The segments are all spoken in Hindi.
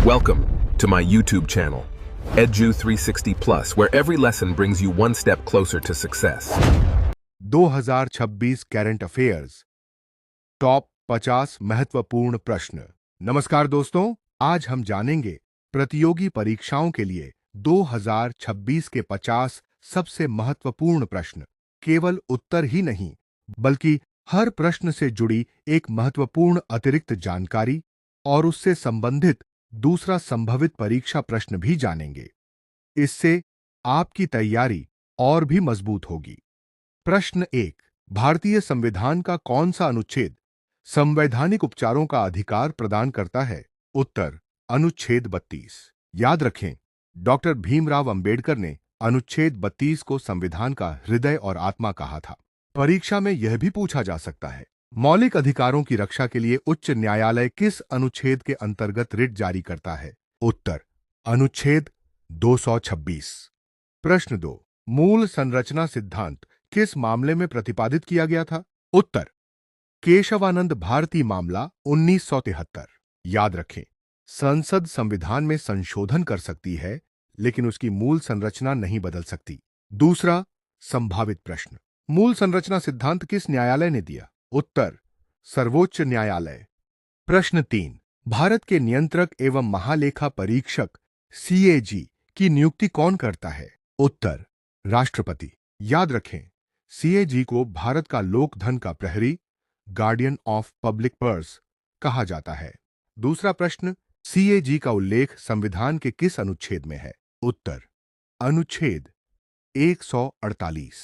Welcome to my YouTube channel, Edu360 Plus, where every lesson brings you one step closer to success. 2026 current affairs top 50 महत्वपूर्ण प्रश्न। नमस्कार दोस्तों, आज हम जानेंगे प्रतियोगी परीक्षाओं के लिए 2026 के 50 सबसे महत्वपूर्ण प्रश्न। केवल उत्तर ही नहीं, बल्कि हर प्रश्न से जुड़ी एक महत्वपूर्ण अतिरिक्त जानकारी और उससे संबंधित दूसरा संभावित परीक्षा प्रश्न भी जानेंगे। इससे आपकी तैयारी और भी मजबूत होगी। प्रश्न 1। भारतीय संविधान का कौन सा अनुच्छेद संवैधानिक उपचारों का अधिकार प्रदान करता है? उत्तर अनुच्छेद 32। याद रखें, डॉक्टर भीमराव अंबेडकर ने अनुच्छेद 32 को संविधान का हृदय और आत्मा कहा था। परीक्षा में यह भी पूछा जा सकता है, मौलिक अधिकारों की रक्षा के लिए उच्च न्यायालय किस अनुच्छेद के अंतर्गत रिट जारी करता है? उत्तर अनुच्छेद 226। प्रश्न 2। मूल संरचना सिद्धांत किस मामले में प्रतिपादित किया गया था? उत्तर केशवानंद भारती मामला 1973। याद रखें, संसद संविधान में संशोधन कर सकती है, लेकिन उसकी मूल संरचना नहीं बदल सकती। दूसरा संभावित प्रश्न, मूल संरचना सिद्धांत किस न्यायालय ने दिया? उत्तर सर्वोच्च न्यायालय। प्रश्न 3। भारत के नियंत्रक एवं महालेखा परीक्षक CAG की नियुक्ति कौन करता है? उत्तर राष्ट्रपति। याद रखें, CAG को भारत का लोकधन का प्रहरी, गार्डियन ऑफ पब्लिक पर्स कहा जाता है। दूसरा प्रश्न, CAG का उल्लेख संविधान के किस अनुच्छेद में है? उत्तर अनुच्छेद 148।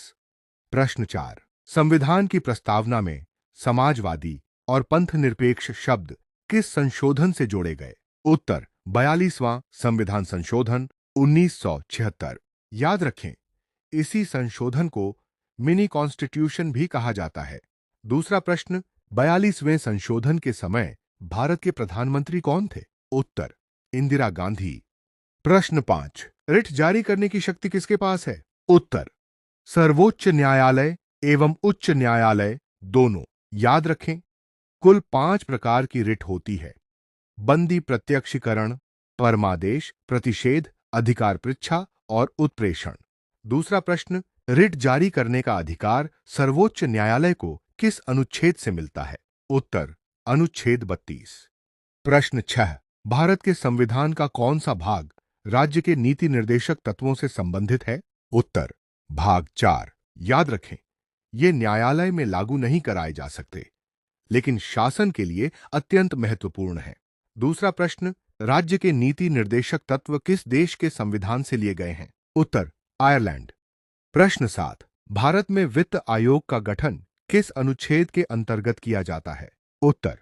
प्रश्न 4। संविधान की प्रस्तावना में समाजवादी और पंथनिरपेक्ष शब्द किस संशोधन से जोड़े गए? उत्तर 42वां संविधान संशोधन 1976। याद रखें, इसी संशोधन को मिनी कॉन्स्टिट्यूशन भी कहा जाता है। दूसरा प्रश्न, 42वें संशोधन के समय भारत के प्रधानमंत्री कौन थे? उत्तर इंदिरा गांधी। प्रश्न 5। रिट जारी करने की शक्ति किसके पास है? उत्तर सर्वोच्च न्यायालय एवं उच्च न्यायालय दोनों। याद रखें, कुल 5 प्रकार की रिट होती है: बंदी प्रत्यक्षीकरण, परमादेश, प्रतिषेध, अधिकार पृच्छा और उत्प्रेषण। दूसरा प्रश्न, रिट जारी करने का अधिकार सर्वोच्च न्यायालय को किस अनुच्छेद से मिलता है? उत्तर अनुच्छेद 32। प्रश्न 6। भारत के संविधान का कौन सा भाग राज्य के नीति निर्देशक तत्वों से संबंधित है? उत्तर भाग 4। याद रखें, ये न्यायालय में लागू नहीं कराए जा सकते, लेकिन शासन के लिए अत्यंत महत्वपूर्ण है। दूसरा प्रश्न, राज्य के नीति निर्देशक तत्व किस देश के संविधान से लिए गए हैं? उत्तर आयरलैंड। प्रश्न 7। भारत में वित्त आयोग का गठन किस अनुच्छेद के अंतर्गत किया जाता है? उत्तर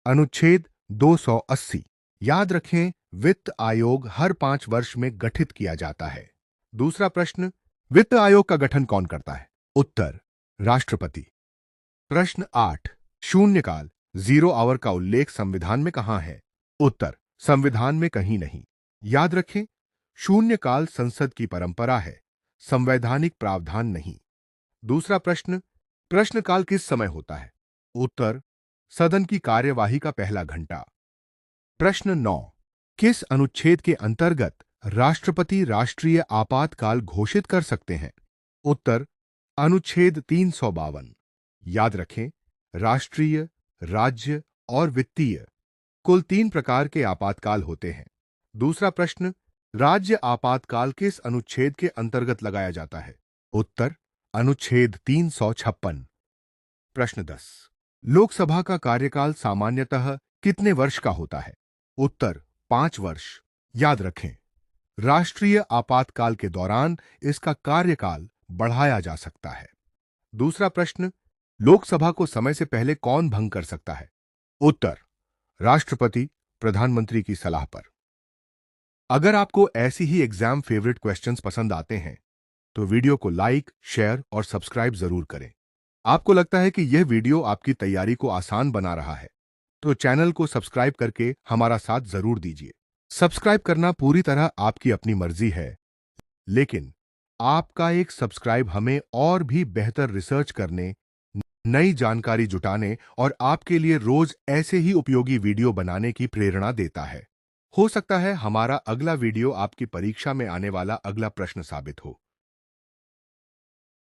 अनुच्छेद 280। याद रखें, वित्त आयोग हर 5 वर्ष में गठित किया जाता है। दूसरा प्रश्न, वित्त आयोग का गठन कौन करता है? उत्तर राष्ट्रपति। प्रश्न 8। शून्यकाल 0 आवर का उल्लेख संविधान में कहां है? उत्तर संविधान में कहीं नहीं। याद रखें, शून्यकाल संसद की परंपरा है, संवैधानिक प्रावधान नहीं। दूसरा प्रश्न, प्रश्नकाल किस समय होता है? उत्तर सदन की कार्यवाही का पहला घंटा। प्रश्न 9। किस अनुच्छेद के अंतर्गत राष्ट्रपति राष्ट्रीय आपातकाल घोषित कर सकते हैं? उत्तर अनुच्छेद 352। याद रखें, राष्ट्रीय, राज्य और वित्तीय कुल 3 प्रकार के आपातकाल होते हैं। दूसरा प्रश्न, राज्य आपातकाल किस अनुच्छेद के अंतर्गत लगाया जाता है? उत्तर अनुच्छेद 356। प्रश्न 10। लोकसभा का कार्यकाल सामान्यतः कितने वर्ष का होता है? उत्तर 5 वर्ष। याद रखें, राष्ट्रीय आपातकाल के दौरान इसका कार्यकाल बढ़ाया जा सकता है। दूसरा प्रश्न, लोकसभा को समय से पहले कौन भंग कर सकता है? उत्तर राष्ट्रपति प्रधानमंत्री की सलाह पर। अगर आपको ऐसी ही एग्जाम फेवरेट क्वेश्चंस पसंद आते हैं तो वीडियो को लाइक, शेयर और सब्सक्राइब जरूर करें। आपको लगता है कि यह वीडियो आपकी तैयारी को आसान बना रहा है तो चैनल को सब्सक्राइब करके हमारा साथ जरूर दीजिए। सब्सक्राइब करना पूरी तरह आपकी अपनी मर्जी है, लेकिन आपका एक सब्सक्राइब हमें और भी बेहतर रिसर्च करने, नई जानकारी जुटाने और आपके लिए रोज ऐसे ही उपयोगी वीडियो बनाने की प्रेरणा देता है। हो सकता है हमारा अगला वीडियो आपकी परीक्षा में आने वाला अगला प्रश्न साबित हो।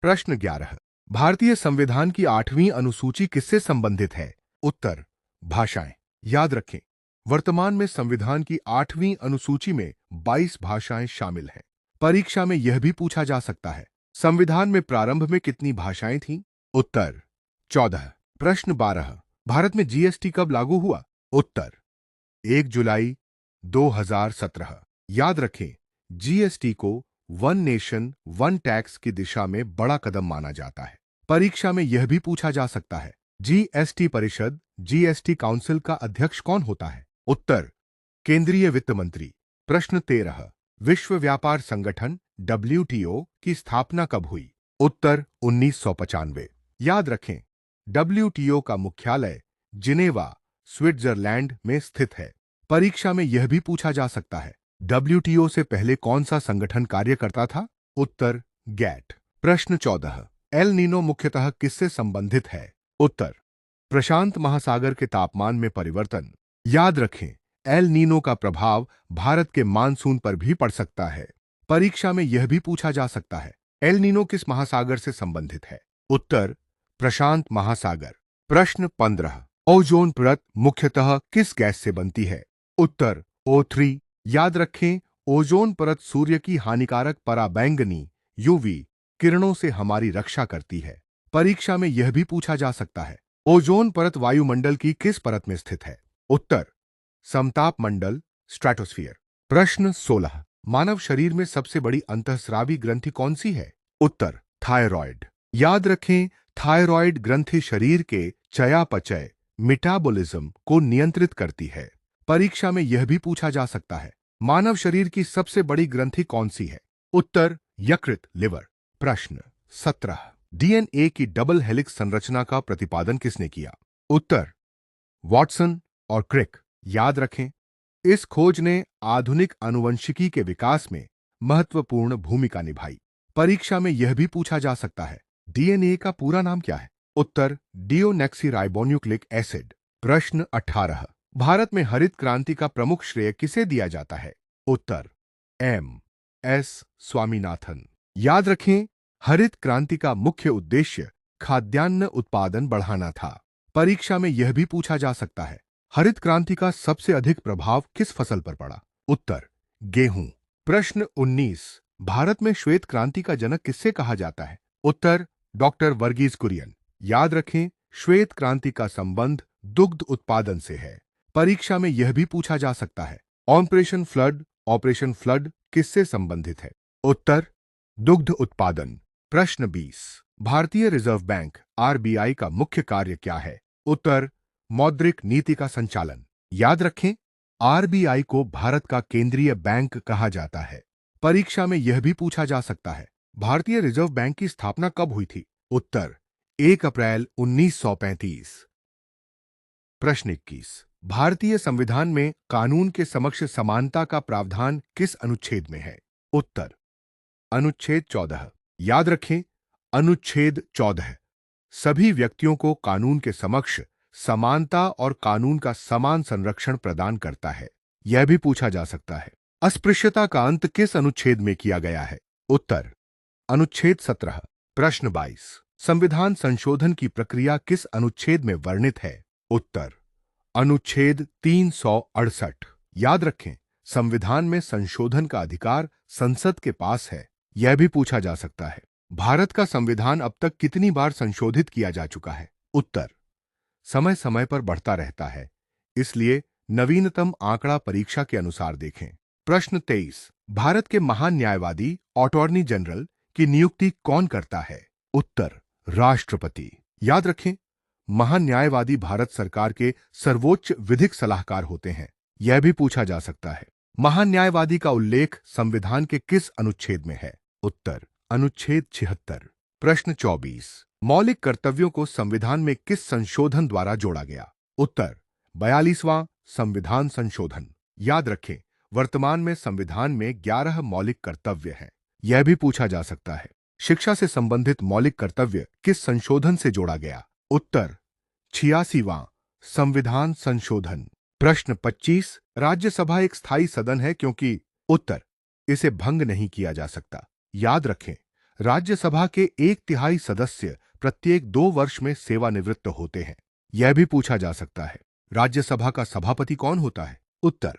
प्रश्न 11। भारतीय संविधान की 8वीं अनुसूची किससे संबंधित है? उत्तर, भाषाएं। याद रखें, वर्तमान में संविधान की 8वीं अनुसूची में 22 भाषाएं शामिल हैं। परीक्षा में यह भी पूछा जा सकता है, संविधान में प्रारंभ में कितनी भाषाएं थीं? उत्तर, 14। प्रश्न 12। भारत में जीएसटी कब लागू हुआ? उत्तर, 1 जुलाई 2017। याद रखें, जीएसटी को वन नेशन वन टैक्स की दिशा में बड़ा कदम माना जाता है। परीक्षा में यह भी पूछा जा सकता है, जीएसटी परिषद जीएसटी काउंसिल का अध्यक्ष कौन होता है? उत्तर, केंद्रीय वित्त मंत्री। प्रश्न 13। विश्व व्यापार संगठन डब्ल्यूटीओ की स्थापना कब हुई? उत्तर, 1995। याद रखें, डब्ल्यूटीओ का मुख्यालय जिनेवा, स्विट्जरलैंड में स्थित है। परीक्षा में यह भी पूछा जा सकता है, डब्ल्यूटीओ से पहले कौन सा संगठन कार्य करता था? उत्तर, गैट। प्रश्न 14। एल नीनो मुख्यतः किससे संबंधित है? उत्तर, प्रशांत महासागर के तापमान में परिवर्तन। याद रखें, एल नीनो का प्रभाव भारत के मानसून पर भी पड़ सकता है। परीक्षा में यह भी पूछा जा सकता है, एल नीनो किस महासागर से संबंधित है? उत्तर, प्रशांत महासागर। प्रश्न 15। ओजोन परत मुख्यतः किस गैस से बनती है? उत्तर, O3। याद रखें, ओजोन परत सूर्य की हानिकारक पराबैंगनी यूवी किरणों से हमारी रक्षा करती है। परीक्षा में यह भी पूछा जा सकता है, ओजोन परत वायुमंडल की किस परत में स्थित है? उत्तर, समताप मंडल स्ट्रेटोस्फियर। प्रश्न 16। मानव शरीर में सबसे बड़ी अंतःस्रावी ग्रंथि कौन सी है? उत्तर, थायराइड। याद रखें, थायराइड ग्रंथि शरीर के चयापचय मेटाबॉलिज्म को नियंत्रित करती है। परीक्षा में यह भी पूछा जा सकता है, मानव शरीर की सबसे बड़ी ग्रंथि कौन सी है? उत्तर, यकृत लिवर। प्रश्न 17। डीएनए की डबल हेलिक्स संरचना का प्रतिपादन किसने किया? उत्तर, वॉटसन और क्रिक। याद रखें, इस खोज ने आधुनिक आनुवंशिकी के विकास में महत्वपूर्ण भूमिका निभाई। परीक्षा में यह भी पूछा जा सकता है, डीएनए का पूरा नाम क्या है? उत्तर, डियोनेक्सीराइबोन्यूक्लिक एसिड। प्रश्न 18। भारत में हरित क्रांति का प्रमुख श्रेय किसे दिया जाता है? उत्तर, एम.एस. स्वामीनाथन। याद रखें, हरित क्रांति का मुख्य उद्देश्य खाद्यान्न उत्पादन बढ़ाना था। परीक्षा में यह भी पूछा जा सकता है, हरित क्रांति का सबसे अधिक प्रभाव किस फसल पर पड़ा? उत्तर, गेहूं। प्रश्न 19। भारत में श्वेत क्रांति का जनक किससे कहा जाता है? उत्तर, डॉक्टर वर्गीज कुरियन। याद रखें, श्वेत क्रांति का संबंध दुग्ध उत्पादन से है। परीक्षा में यह भी पूछा जा सकता है, ऑपरेशन फ्लड किससे संबंधित है? उत्तर, दुग्ध उत्पादन। प्रश्न 20। भारतीय रिजर्व बैंक आरबीआई का मुख्य कार्य क्या है? उत्तर, मौद्रिक नीति का संचालन। याद रखें, आरबीआई को भारत का केंद्रीय बैंक कहा जाता है। परीक्षा में यह भी पूछा जा सकता है, भारतीय रिजर्व बैंक की स्थापना कब हुई थी? उत्तर, 1 अप्रैल 1935। प्रश्न 21। भारतीय संविधान में कानून के समक्ष समानता का प्रावधान किस अनुच्छेद में है? उत्तर, अनुच्छेद 14। याद रखें, अनुच्छेद 14 सभी व्यक्तियों को कानून के समक्ष समानता और कानून का समान संरक्षण प्रदान करता है। यह भी पूछा जा सकता है, अस्पृश्यता का अंत किस अनुच्छेद में किया गया है? उत्तर, अनुच्छेद 17। प्रश्न 22। संविधान संशोधन की प्रक्रिया किस अनुच्छेद में वर्णित है? उत्तर, अनुच्छेद 368। याद रखें, संविधान में संशोधन का अधिकार संसद के पास है। यह भी पूछा जा सकता है, भारत का संविधान अब तक कितनी बार संशोधित किया जा चुका है? उत्तर, समय समय पर बढ़ता रहता है, इसलिए नवीनतम आंकड़ा परीक्षा के अनुसार देखें। प्रश्न 23। भारत के महान न्यायवादी अटॉर्नी जनरल की नियुक्ति कौन करता है? उत्तर, राष्ट्रपति। याद रखें, महान न्यायवादी भारत सरकार के सर्वोच्च विधिक सलाहकार होते हैं। यह भी पूछा जा सकता है, महान न्यायवादी का उल्लेख संविधान के किस अनुच्छेद में है? उत्तर, अनुच्छेद 76। प्रश्न 24। मौलिक कर्तव्यों को संविधान में किस संशोधन द्वारा जोड़ा गया? उत्तर, 42वां संविधान संशोधन। याद रखें, वर्तमान में संविधान में 11 मौलिक कर्तव्य हैं। यह भी पूछा जा सकता है, शिक्षा से संबंधित मौलिक कर्तव्य किस संशोधन से जोड़ा गया? उत्तर, 86वां संविधान संशोधन। प्रश्न 25। राज्यसभा एक स्थायी सदन है क्योंकि उत्तर, इसे भंग नहीं किया जा सकता। याद रखें, राज्यसभा के 1/3 सदस्य प्रत्येक 2 वर्ष में सेवानिवृत्त होते हैं। यह भी पूछा जा सकता है, राज्यसभा का सभापति कौन होता है? उत्तर,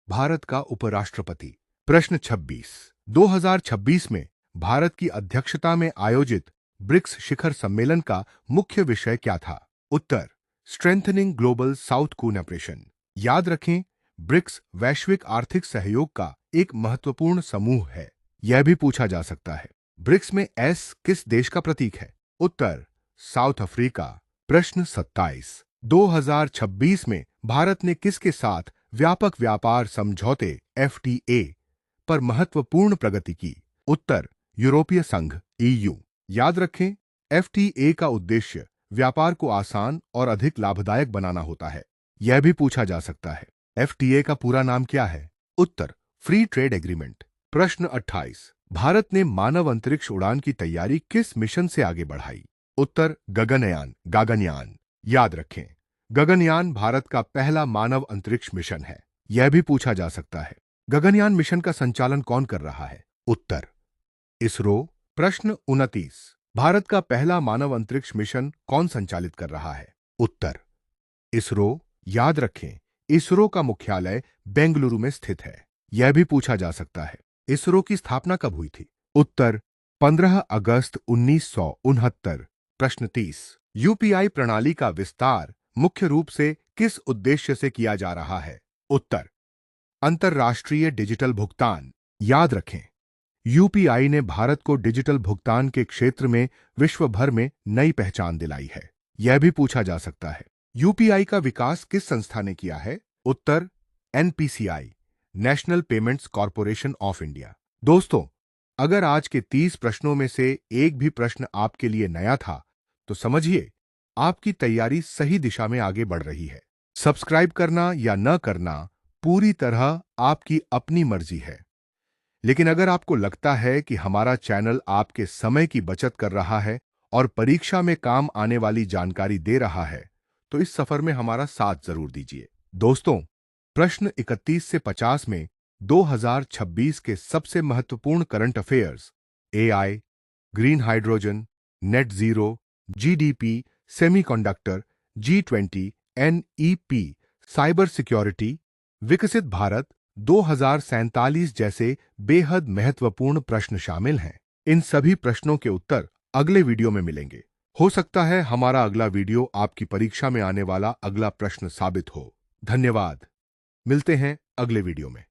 भारत का उपराष्ट्रपति। प्रश्न 26। 2026 में भारत की अध्यक्षता में आयोजित ब्रिक्स शिखर सम्मेलन का मुख्य विषय क्या था? उत्तर, स्ट्रेंथनिंग ग्लोबल साउथ कोऑपरेशन। याद रखें, ब्रिक्स वैश्विक आर्थिक सहयोग का एक महत्वपूर्ण समूह है। यह भी पूछा जा सकता है, ब्रिक्स में एस किस देश का प्रतीक है? उत्तर, साउथ अफ्रीका। प्रश्न 27। 2026 में भारत ने किसके साथ व्यापक व्यापार समझौते FTA पर महत्वपूर्ण प्रगति की? उत्तर, यूरोपीय संघ EU। याद रखें, FTA का उद्देश्य व्यापार को आसान और अधिक लाभदायक बनाना होता है। यह भी पूछा जा सकता है, FTA का पूरा नाम क्या है? उत्तर, फ्री ट्रेड एग्रीमेंट। प्रश्न 28। भारत ने मानव अंतरिक्ष उड़ान की तैयारी किस मिशन से आगे बढ़ाई? उत्तर, गगनयान। याद रखें, गगनयान भारत का पहला मानव अंतरिक्ष मिशन है। यह भी पूछा जा सकता है, गगनयान मिशन का संचालन कौन कर रहा है? उत्तर, इसरो। प्रश्न 29। भारत का पहला मानव अंतरिक्ष मिशन कौन संचालित कर रहा है? उत्तर, इसरो। याद रखें, इसरो का मुख्यालय बेंगलुरु में स्थित है। यह भी पूछा जा सकता है, इसरो की स्थापना कब हुई थी? उत्तर, 15 अगस्त 1969। प्रश्न 30। UPI प्रणाली का विस्तार मुख्य रूप से किस उद्देश्य से किया जा रहा है? उत्तर, अंतर्राष्ट्रीय डिजिटल भुगतान। याद रखें, UPI ने भारत को डिजिटल भुगतान के क्षेत्र में विश्व भर में नई पहचान दिलाई है। यह भी पूछा जा सकता है, UPI का विकास किस संस्था ने किया है? उत्तर, NPCI, national payments corporation of India. दोस्तों, अगर आज के 30 प्रश्नों में से एक भी प्रश्न आपके लिए नया था, तो समझिए आपकी तैयारी सही दिशा में आगे बढ़ रही है। सब्सक्राइब करना या न करना पूरी तरह आपकी अपनी मर्जी है, लेकिन अगर आपको लगता है कि हमारा चैनल आपके समय की बचत कर रहा है और परीक्षा में काम आने वाली जानकारी दे रहा है, तो इस सफर में हमारा साथ जरूर दीजिए। दोस्तों, प्रश्न 31 से 50 में 2026 के सबसे महत्वपूर्ण current affairs AI, green hydrogen, net zero, GDP, semiconductor, G20, NEP, cyber security, विकसित भारत 2047 जैसे बेहद महत्वपूर्ण प्रश्न शामिल हैं। इन सभी प्रश्नों के उत्तर अगले वीडियो में मिलेंगे। हो सकता है हमारा अगला वीडियो आपकी परीक्षा में आने वाला अगला प्रश्न साबित हो। धन्यवाद। मिलते हैं अगले वीडियो में।